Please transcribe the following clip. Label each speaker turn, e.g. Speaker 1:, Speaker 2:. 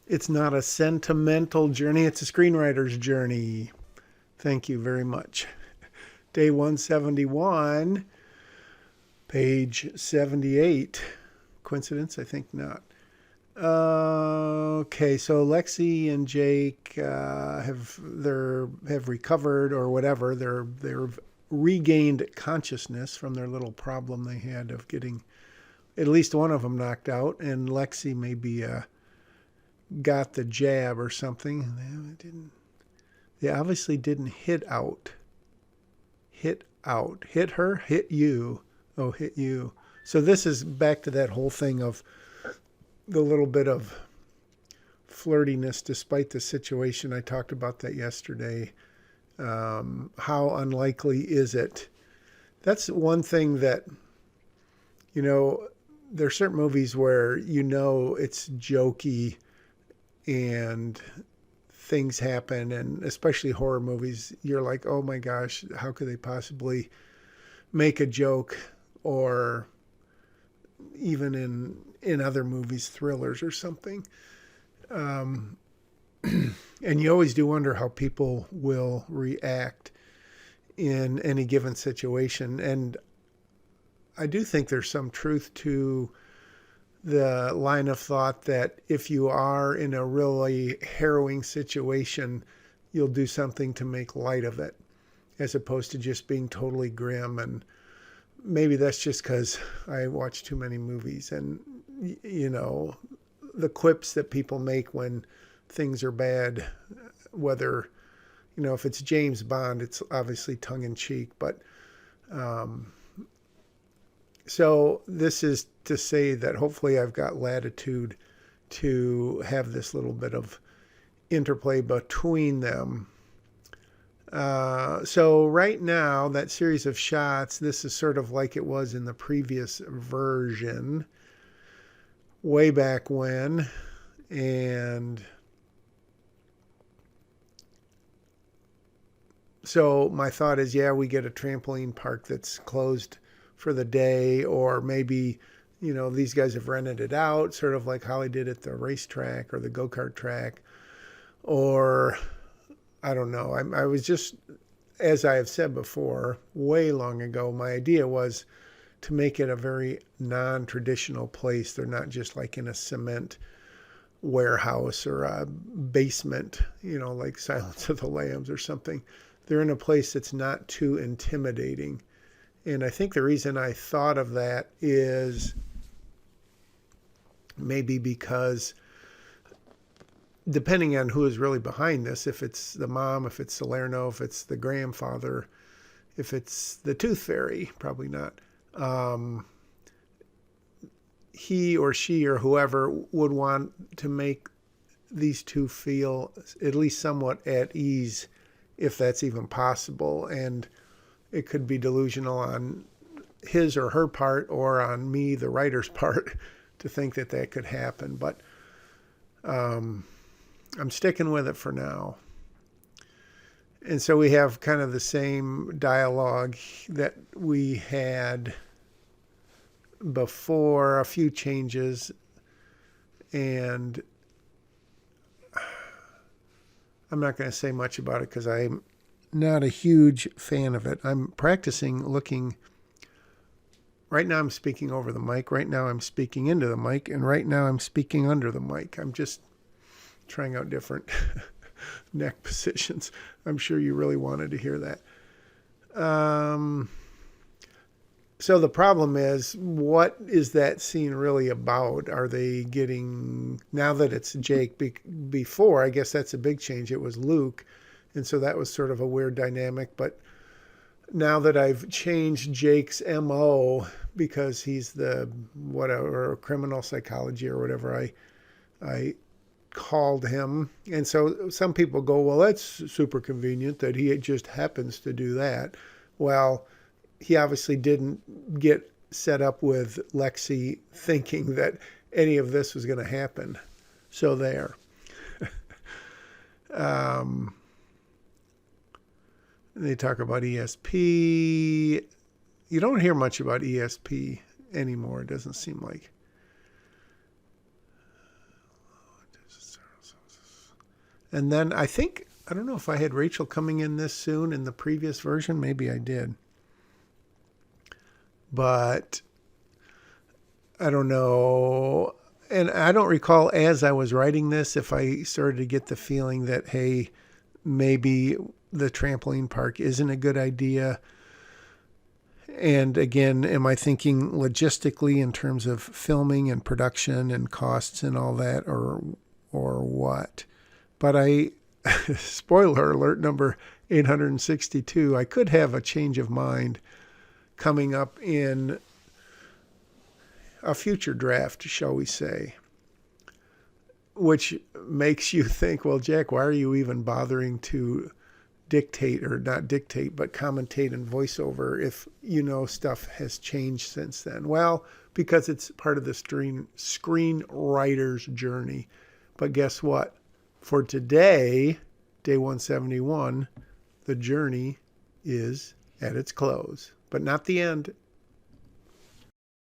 Speaker 1: It's not a sentimental journey, it's a screenwriter's journey. Thank you very much. Day 171, page 78. Coincidence? I think not. Okay, so Lexi and Jake have recovered or whatever. They've regained consciousness from their little problem they had of getting at least one of them knocked out, and Lexi maybe got the jab or something. They obviously didn't hit out. Hit out. Hit her? Hit you. Oh, hit you. So this is back to that whole thing of the little bit of flirtiness despite the situation. I talked about that yesterday. How unlikely is it? That's one thing that, there are certain movies where it's jokey and things happen, and especially horror movies, you're like, oh my gosh, how could they possibly make a joke? Or even in other movies, thrillers or something. And you always do wonder how people will react in any given situation. And I do think there's some truth to the line of thought that if you are in a really harrowing situation, you'll do something to make light of it, as opposed to just being totally grim. And maybe that's just because I watch too many movies, and, the quips that people make when things are bad, whether, if it's James Bond, it's obviously tongue in cheek, but, so this is to say that hopefully I've got latitude to have this little bit of interplay between them. So right now, that series of shots, this is sort of like it was in the previous version, way back when. And so my thought is, we get a trampoline park that's closed for the day, or maybe, these guys have rented it out, sort of like Holly did at the racetrack or the go-kart track, or I don't know. I was just, as I have said before, way long ago, my idea was to make it a very non-traditional place. They're not just like in a cement warehouse or a basement, like Silence of the Lambs or something. They're in a place that's not too intimidating. And I think the reason I thought of that is maybe because depending on who is really behind this, if it's the mom, if it's Salerno, if it's the grandfather, if it's the Tooth Fairy, probably not, he or she or whoever would want to make these two feel at least somewhat at ease, if that's even possible. And it could be delusional on his or her part, or on me, the writer's part, to think that that could happen. But I'm sticking with it for now. And so we have kind of the same dialogue that we had before, a few changes. And I'm not going to say much about it because I'm not a huge fan of it. I'm practicing looking. Right now I'm speaking over the mic. Right now I'm speaking into the mic. And right now I'm speaking under the mic. I'm just trying out different neck positions. I'm sure you really wanted to hear that. So the problem is, what is that scene really about? Are they getting, now that it's Jake, before, I guess that's a big change. It was Luke. And so that was sort of a weird dynamic. But now that I've changed Jake's MO, because he's the whatever, criminal psychology or whatever I called him. And so some people go, well, that's super convenient that he just happens to do that. Well, he obviously didn't get set up with Lexi thinking that any of this was going to happen. So there. They talk about ESP. You don't hear much about ESP anymore, it doesn't seem like. And then I think, I don't know if I had Rachel coming in this soon in the previous version. Maybe I did. But I don't know. And I don't recall as I was writing this if I started to get the feeling that, hey, maybe the trampoline park isn't a good idea. And again, am I thinking logistically in terms of filming and production and costs and all that, or what? But spoiler alert, number 862, I could have a change of mind coming up in a future draft, shall we say, which makes you think, well, Jack, why are you even bothering to dictate, or not dictate, but commentate and voiceover if stuff has changed since then? Well, because it's part of the screenwriter's journey. But guess what? For today, day 171, the journey is at its close. But not the end.